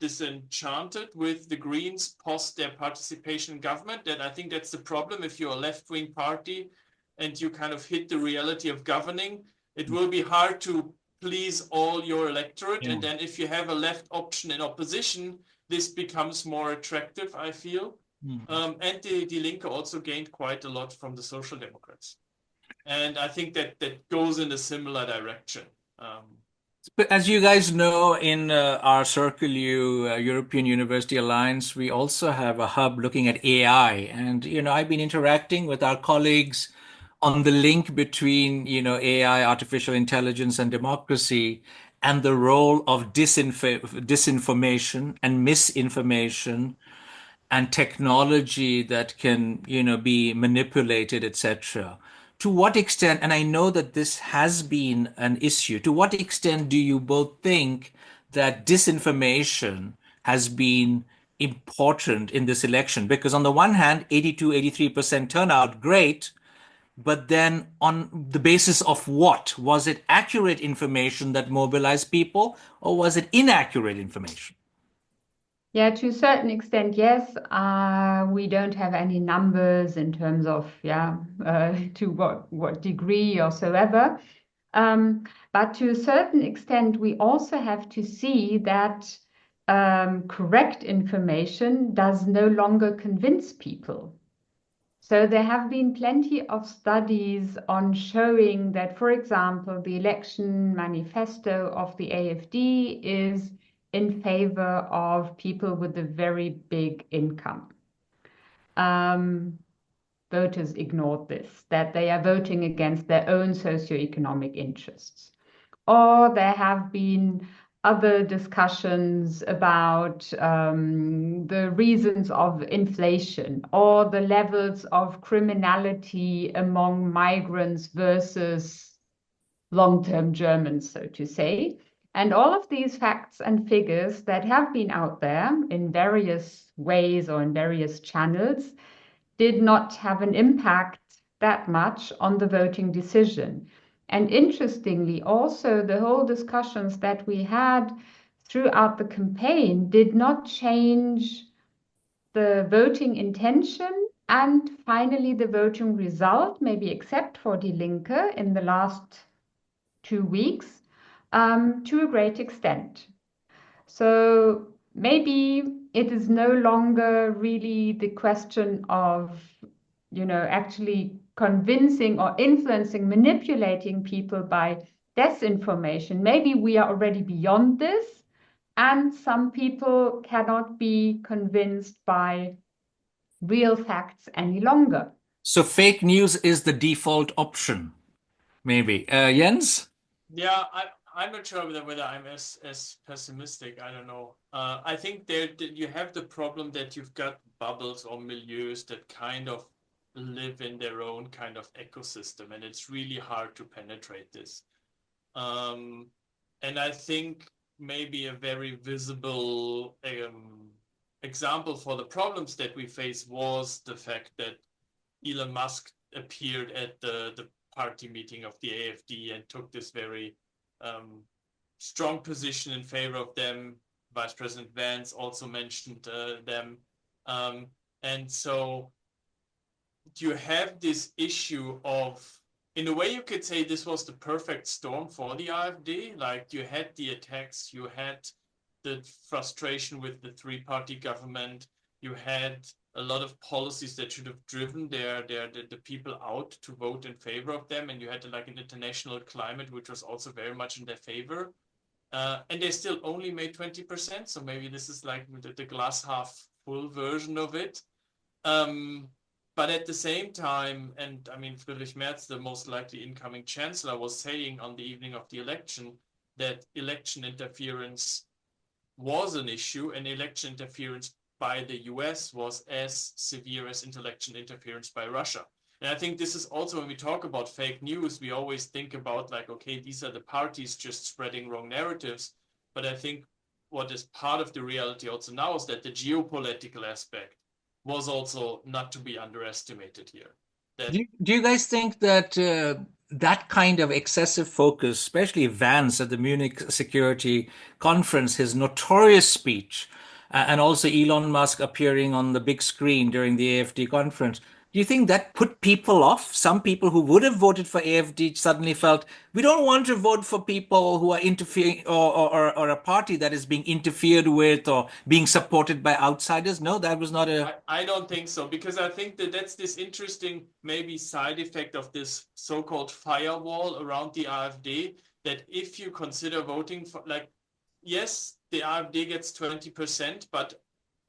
disenchanted with the Greens post their participation in government. And I think that's the problem. If you're a left-wing party and you kind of hit the reality of governing, it will be hard to please all your electorate. Yeah. And then if you have a left option in opposition, this becomes more attractive, I feel. And the Die Linke also gained quite a lot from the Social Democrats. And I think that goes in a similar direction. But as you guys know, in our Circle U European University Alliance, we also have a hub looking at AI. And, you know, I've been interacting with our colleagues on the link between, you know, AI, artificial intelligence, and democracy, and the role of disinformation and misinformation and technology that can, you know, be manipulated, etc., to what extent, and I know that this has been an issue, to what extent do you both think that disinformation has been important in this election? Because on the one hand, 82, 83% turnout, great. But then on the basis of what? Was it accurate information that mobilized people, or was it inaccurate information? Yeah, to a certain extent, yes. We don't have any numbers in terms of, to what degree or so ever. But to a certain extent, we also have to see that correct information does no longer convince people. So there have been plenty of studies on showing that, for example, the election manifesto of the AfD is in favor of people with a very big income. Voters ignored this, that they are voting against their own socioeconomic interests. Or there have been other discussions about the reasons of inflation or the levels of criminality among migrants versus long-term Germans, so to say. And all of these facts and figures that have been out there in various ways or in various channels did not have an impact that much on the voting decision. And interestingly, also, the whole discussions that we had throughout the campaign did not change the voting intention and finally the voting result, maybe except for Die Linke in the last 2 weeks, to a great extent. So maybe it is no longer really the question of, actually convincing or influencing, manipulating people by disinformation. Maybe we are already beyond this, and some people cannot be convinced by real facts any longer. So fake news is the default option, maybe. Jens? Yeah, I'm not sure whether I'm as pessimistic. I don't know. I think you have the problem that you've got bubbles or milieus that kind of live in their own kind of ecosystem, and it's really hard to penetrate this. And I think maybe a very visible example for the problems that we face was the fact that Elon Musk appeared at the party meeting of the AfD and took this very strong position in favor of them. Vice President Vance also mentioned them. And so you have this issue of, in a way you could say this was the perfect storm for the AfD. Like you had the attacks, you had the frustration with the three-party government, you had a lot of policies that should have driven the people out to vote in favor of them, and you had like an international climate which was also very much in their favor. And they still only made 20%, so maybe this is like the glass half full version of it. But at the same time, and I mean, Friedrich Merz, the most likely incoming chancellor, was saying on the evening of the election that election interference was an issue, and election interference by the US was as severe as election interference by Russia. And I think this is also, when we talk about fake news, we always think about like, okay, these are the parties just spreading wrong narratives. But I think what is part of the reality also now is that the geopolitical aspect was also not to be underestimated here. Do you guys think that that kind of excessive focus, especially Vance at the Munich Security Conference, his notorious speech, and also Elon Musk appearing on the big screen during the AfD conference, do you think that put people off? Some people who would have voted for AfD suddenly felt, we don't want to vote for people who are interfering or a party that is being interfered with or being supported by outsiders. No, that was not a... I don't think so, because I think that's this interesting maybe side effect of this so-called firewall around the AfD, that if you consider voting for, like, yes, the AfD gets 20%, but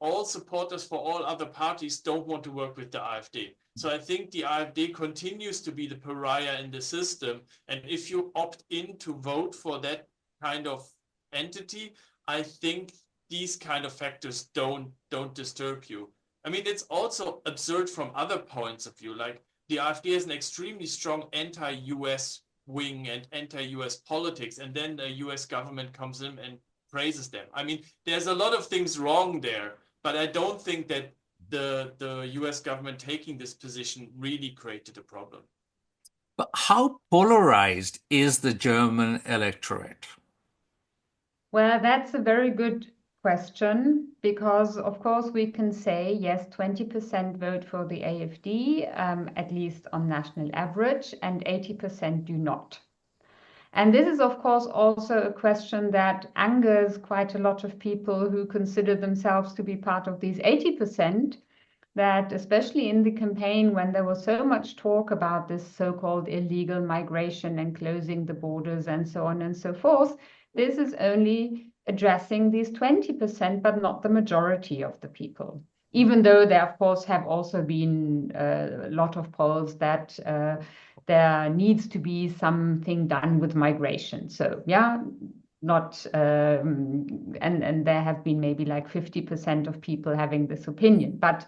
all supporters for all other parties don't want to work with the AfD. So I think the AfD continues to be the pariah in the system. And if you opt in to vote for that kind of entity, I think these kind of factors don't disturb you. I mean, it's also absurd from other points of view. Like, the AfD has an extremely strong anti-US wing and anti-US politics, and then the US government comes in and praises them. I mean, there's a lot of things wrong there, but I don't think that the US government taking this position really created a problem. But how polarized is the German electorate? Well, that's a very good question because, of course, we can say yes, 20% vote for the AfD, at least on national average, and 80% do not. And this is, of course, also a question that angers quite a lot of people who consider themselves to be part of these 80%, that especially in the campaign when there was so much talk about this so-called illegal migration and closing the borders and so on and so forth, this is only addressing these 20%, but not the majority of the people. Even though there, of course, have also been a lot of polls that there needs to be something done with migration. So, yeah, not, and there have been maybe like 50% of people having this opinion, but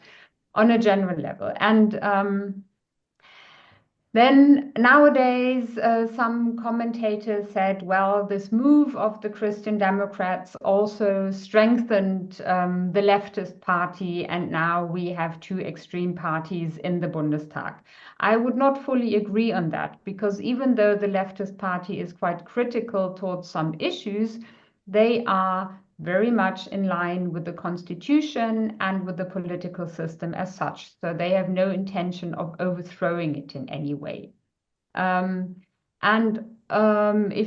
on a general level. And then nowadays, some commentators said, well, this move of the Christian Democrats also strengthened the leftist party, and now we have two extreme parties in the Bundestag. I would not fully agree on that, because even though the leftist party is quite critical towards some issues, they are very much in line with the constitution and with the political system as such. So they have no intention of overthrowing it in any way. If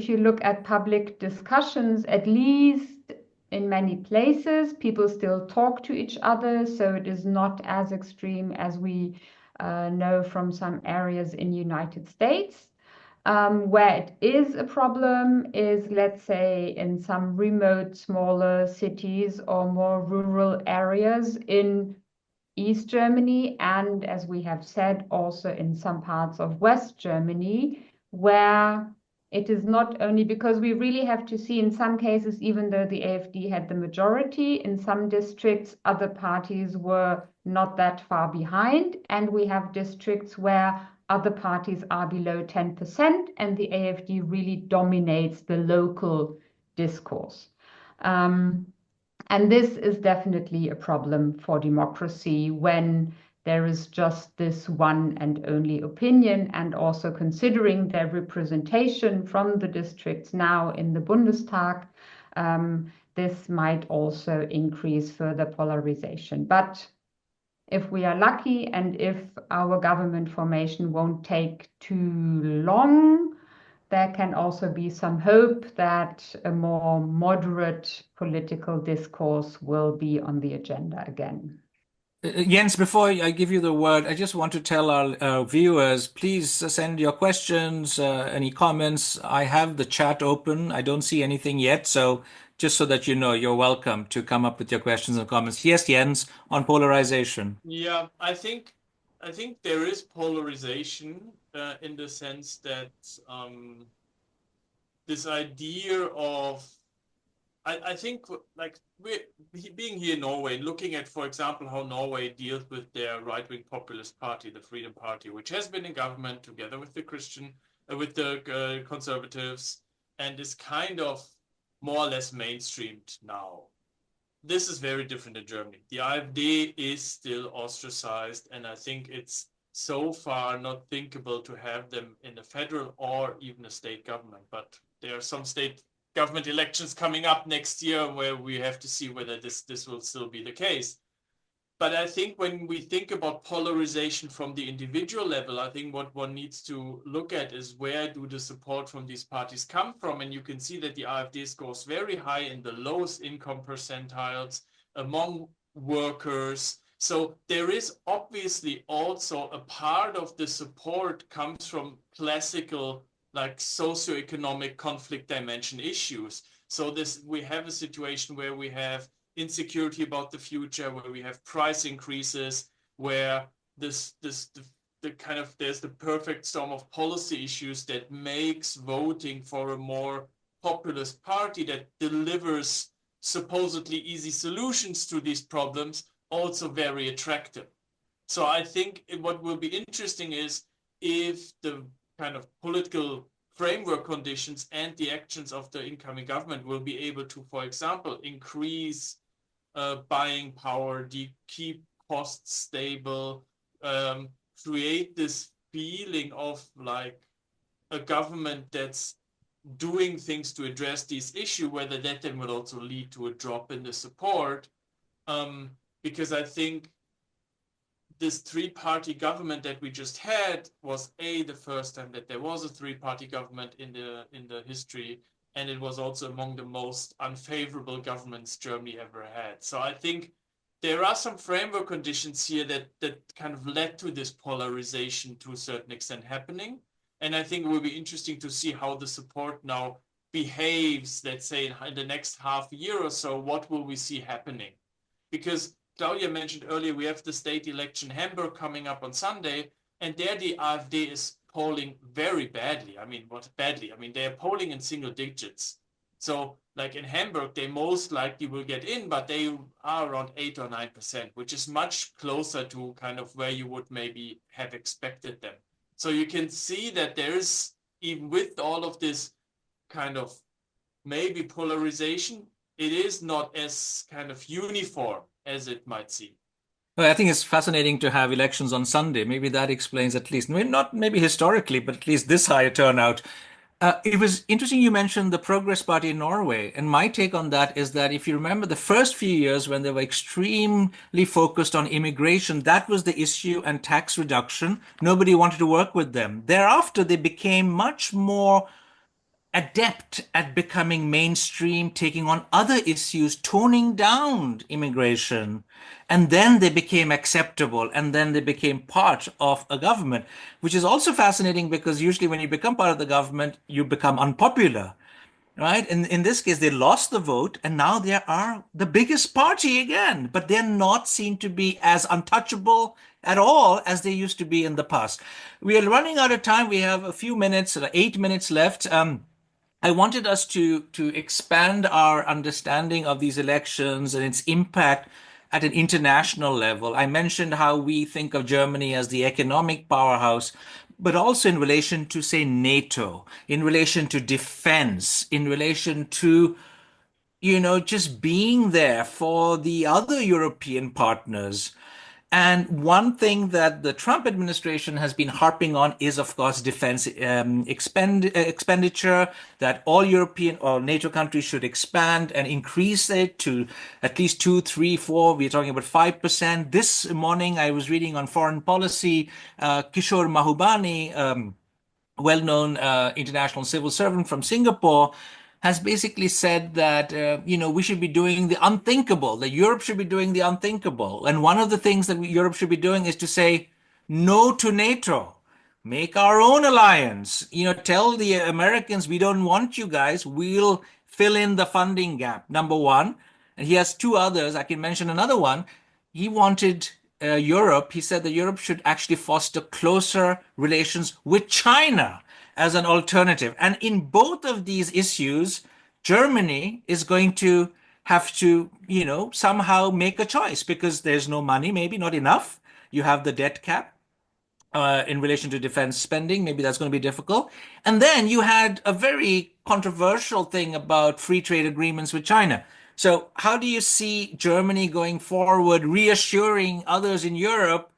you look at public discussions, at least in many places, people still talk to each other. So it is not as extreme as we know from some areas in the United States. Where it is a problem is, let's say, in some remote, smaller cities or more rural areas in East Germany, and as we have said, also in some parts of West Germany, where it is not only because we really have to see in some cases, even though the AfD had the majority, in some districts, other parties were not that far behind. And we have districts where other parties are below 10%, and the AfD really dominates the local discourse. And this is definitely a problem for democracy when there is just this one and only opinion, and also considering their representation from the districts now in the Bundestag, this might also increase further polarization. But if we are lucky and if our government formation won't take too long, there can also be some hope that a more moderate political discourse will be on the agenda again. Jens, before I give you the word, I just want to tell our viewers, please send your questions, any comments. I have the chat open. I don't see anything yet, so just so that you know, you're welcome to come up with your questions and comments. Yes, Jens, on polarization. Yeah, I think there is polarization in the sense that this idea of I think like being here in Norway and looking at, for example, how Norway deals with their right-wing populist party, the Freedom Party, which has been in government together with the conservatives, and is kind of more or less mainstreamed now. This is very different in Germany. The AfD is still ostracized, and I think it's so far not thinkable to have them in a federal or even a state government. But there are some state government elections coming up next year where we have to see whether this will still be the case. But I think when we think about polarization from the individual level, I think what one needs to look at is where do the support from these parties come from? And you can see that the AfD scores very high in the lowest income percentiles among workers. So there is obviously also a part of the support comes from classical like socioeconomic conflict dimension issues. So we have a situation where we have insecurity about the future, where we have price increases, where there's the perfect storm of policy issues that makes voting for a more populist party that delivers supposedly easy solutions to these problems also very attractive. So I think what will be interesting is if the kind of political framework conditions and the actions of the incoming government will be able to, for example, increase buying power, keep costs stable, create this feeling of like a government that's doing things to address these issues, whether that then will also lead to a drop in the support. Because I think this three-party government that we just had was the first time that there was a three-party government in the history, and it was also among the most unfavorable governments Germany ever had. So I think there are some framework conditions here that kind of led to this polarization to a certain extent happening. And I think it will be interesting to see how the support now behaves, let's say in the next half year or so. What will we see happening? Because Claudia mentioned earlier, we have the state election Hamburg coming up on Sunday, and there the AfD is polling very badly. I mean, what badly? I mean, they are polling in single digits. So like in Hamburg, they most likely will get in, but they are around 8 or 9%, which is much closer to kind of where you would maybe have expected them. So you can see that there is, even with all of this kind of maybe polarization, it is not as kind of uniform as it might seem. Well, I think it's fascinating to have elections on Sunday. Maybe that explains at least, maybe not maybe historically, but at least this high turnout. It was interesting you mentioned the Progress Party in Norway. And my take on that is that if you remember the first few years when they were extremely focused on immigration, that was the issue and tax reduction. Nobody wanted to work with them. Thereafter, they became much more adept at becoming mainstream, taking on other issues, toning down immigration. And then they became acceptable, and then they became part of a government, which is also fascinating because usually when you become part of the government, you become unpopular, right? And in this case, they lost the vote, and now they are the biggest party again, but they're not seen to be as untouchable at all as they used to be in the past. We are running out of time. We have a few minutes, 8 minutes left. I wanted us to expand our understanding of these elections and its impact at an international level. I mentioned how we think of Germany as the economic powerhouse, but also in relation to, say, NATO, in relation to defense, in relation to just being there for the other European partners. And one thing that the Trump administration has been harping on is, of course, defense expenditure, that all European or NATO countries should expand and increase it to at least 2, 3, 4. We're talking about 5%. This morning, I was reading on foreign policy, Kishore Mahbubani, well-known international civil servant from Singapore, has basically said that we should be doing the unthinkable, that Europe should be doing the unthinkable. And one of the things that Europe should be doing is to say no to NATO, make our own alliance. Tell the Americans we don't want you guys. We'll fill in the funding gap. Number one, and he has two others. I can mention another one. He wanted Europe, he said that Europe should actually foster closer relations with China as an alternative. And in both of these issues, Germany is going to have to, somehow make a choice because there's no money, maybe not enough. You have the debt cap in relation to defense spending. Maybe that's going to be difficult. And then you had a very controversial thing about free trade agreements with China. So how do you see Germany going forward, reassuring others in Europe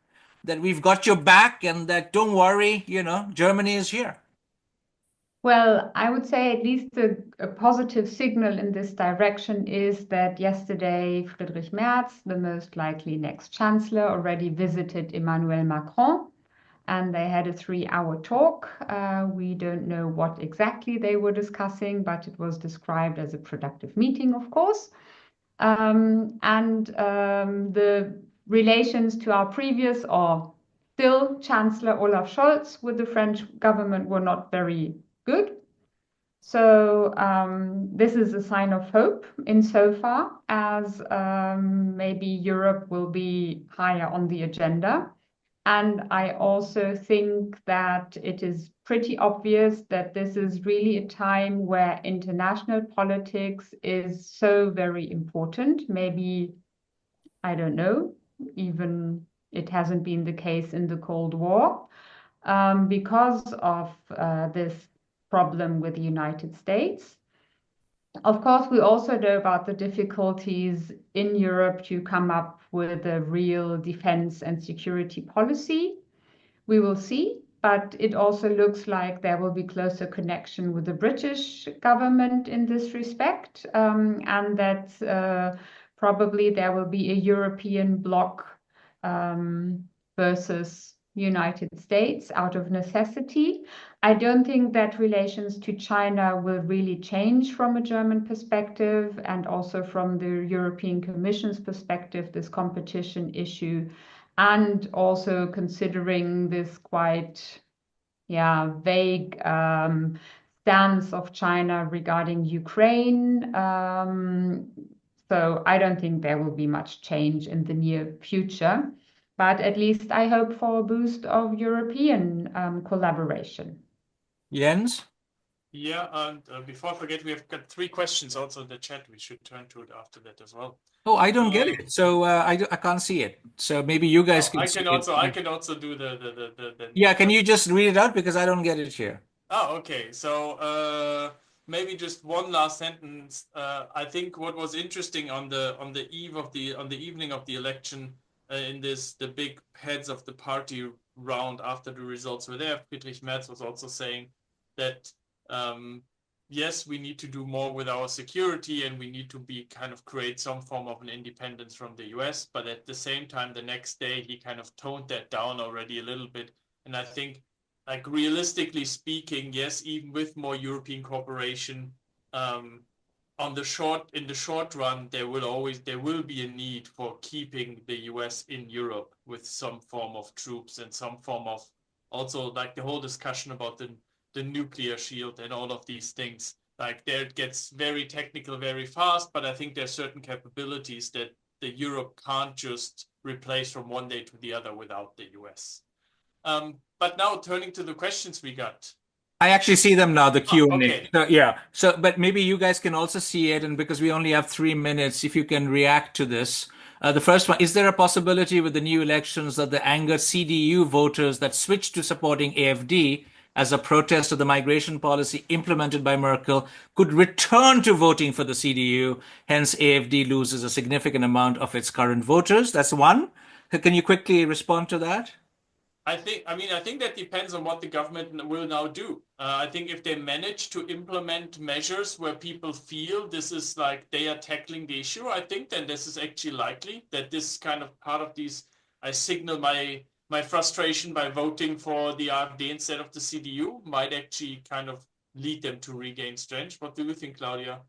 that we've got your back and that don't worry, Germany is here? Well, I would say at least a positive signal in this direction is that yesterday Friedrich Merz, the most likely next chancellor, already visited Emmanuel Macron, and they had a 3-hour talk. We don't know what exactly they were discussing, but it was described as a productive meeting, of course. The relations to our previous or still Chancellor Olaf Scholz with the French government were not very good. So this is a sign of hope insofar as maybe Europe will be higher on the agenda. And I also think that it is pretty obvious that this is really a time where international politics is so very important. Maybe, I don't know, even It hasn't been the case in the Cold War because of this problem with the United States. Of course, we also know about the difficulties in Europe to come up with a real defense and security policy. We will see, but it also looks like there will be closer connection with the British government in this respect, and that probably there will be a European bloc versus United States out of necessity. I don't think that relations to China will really change from a German perspective, and also from the European Commission's perspective, this competition issue, and also considering this quite vague stance of China regarding Ukraine. So I don't think there will be much change in the near future. But at least I hope for a boost of European collaboration. Jens? Yeah, and before I forget, we have got 3 questions also in the chat. We should turn to it after that as well. Oh, I don't get it. So I can't see it. So maybe you guys can see it. I can also do the Yeah, can you just read it out because I don't get it here. Oh, okay. So maybe just one last sentence. I think what was interesting on the evening of the election, in the big heads of the party round after the results were there, Friedrich Merz was also saying that yes, we need to do more with our security, and we need to create some form of an independence from the US. But at the same time, the next day he kind of toned that down already a little bit. And I think, like, realistically speaking, yes, even with more European cooperation, in the short run, there will be a need for keeping the US in Europe with some form of troops and some form of, also like the whole discussion about the nuclear shield and all of these things. Like, there it gets very technical very fast, but I think there's certain capabilities that the Europe can't just replace from one day to the other without the US. But now turning to the questions we got. I actually see them now, the Q&A. Okay. So, yeah. So, but maybe you guys can also see it, and because we only have 3 minutes, if you can react to this. The first one, is there a possibility with the new elections that the angered CDU voters that switched to supporting AfD as a protest of the migration policy implemented by Merkel could return to voting for the CDU? Hence, AfD loses a significant amount of its current voters. That's one. Can you quickly respond to that? I think that depends on what the government will now do. I think if they manage to implement measures where people feel this is like they are tackling the issue, I think then this is actually likely that this kind of part of these, I signal my frustration by voting for the AfD instead of the CDU, might actually kind of lead them to regain strength. What do you think, Claudia?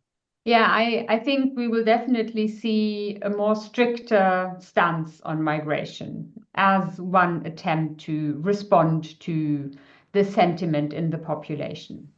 Yeah, I think we will definitely see a more stricter stance on migration as one attempt to respond to the sentiment in the population.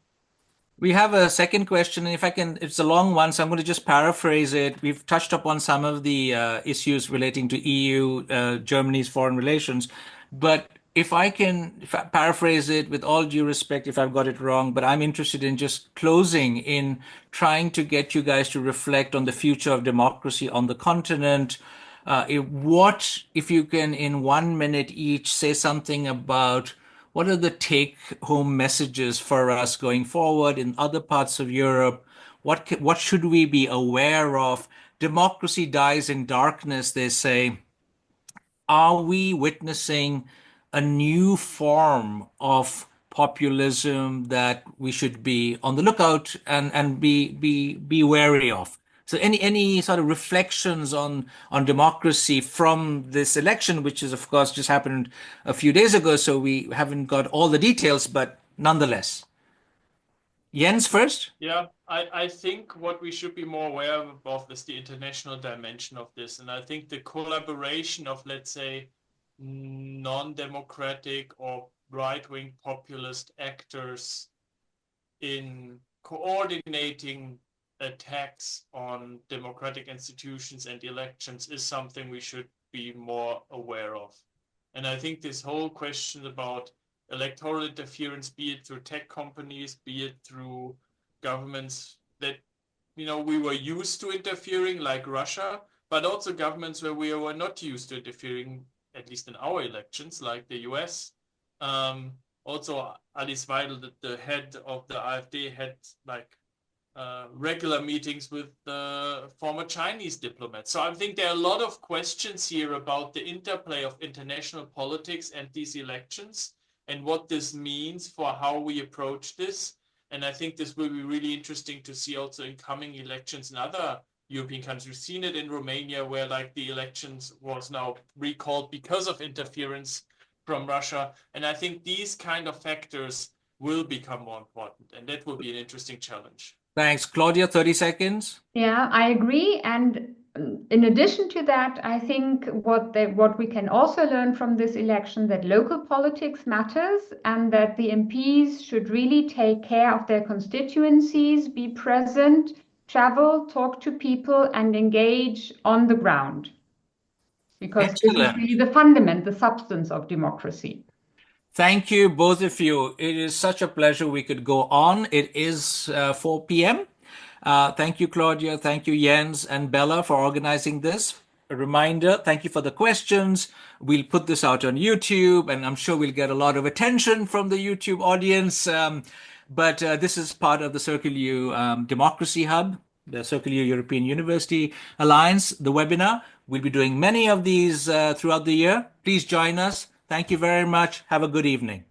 We have a second question, and if I can, it's a long one, so I'm going to just paraphrase it. We've touched upon some of the issues relating to EU, Germany's foreign relations, but if I paraphrase it with all due respect, if I've got it wrong, but I'm interested in just closing in trying to get you guys to reflect on the future of democracy on the continent. If you can, in 1 minute each, say something about what are the take-home messages for us going forward in other parts of Europe? What should we be aware of? Democracy dies in darkness, they say. Are we witnessing a new form of populism that we should be on the lookout and be wary of? So any sort of reflections on democracy from this election, which is of course just happened a few days ago, so we haven't got all the details, but nonetheless. Jens first? Yeah, I think what we should be more aware of is the international dimension of this. And I think the collaboration of, let's say, non-democratic or right-wing populist actors in coordinating attacks on democratic institutions and elections is something we should be more aware of. And I think this whole question about electoral interference, be it through tech companies, be it through governments that, we were used to interfering, like Russia, but also governments where we were not used to interfering, at least in our elections, like the US. Also, Alice Weidel, the head of the AfD, had like regular meetings with the former Chinese diplomats. So I think there are a lot of questions here about the interplay of international politics and these elections and what this means for how we approach this. And I think this will be really interesting to see also in coming elections in other European countries. We've seen it in Romania, where like the elections was now recalled because of interference from Russia. And I think these kind of factors will become more important, and that will be an interesting challenge. Thanks. Claudia, 30 seconds. Yeah, I agree. And in addition to that, I think what we can also learn from this election, that local politics matters and that the MPs should really take care of their constituencies, be present, travel, talk to people, and engage on the ground. Because this is Excellent. really the fundament, the substance of democracy. Thank you, both of you. It is such a pleasure. We could go on. It is 4 p.m. Thank you, Claudia. Thank you, Jens and Bella, for organizing this. A reminder, thank you for the questions. We'll put this out on YouTube, and I'm sure we'll get a lot of attention from the YouTube audience. But this is part of the Circle U Democracy Hub, the Circle U European University Alliance, the webinar. We'll be doing many of these throughout the year. Please join us. Thank you very much. Have a good evening.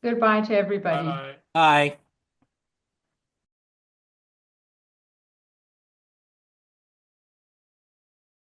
Goodbye to everybody. Bye. Bye.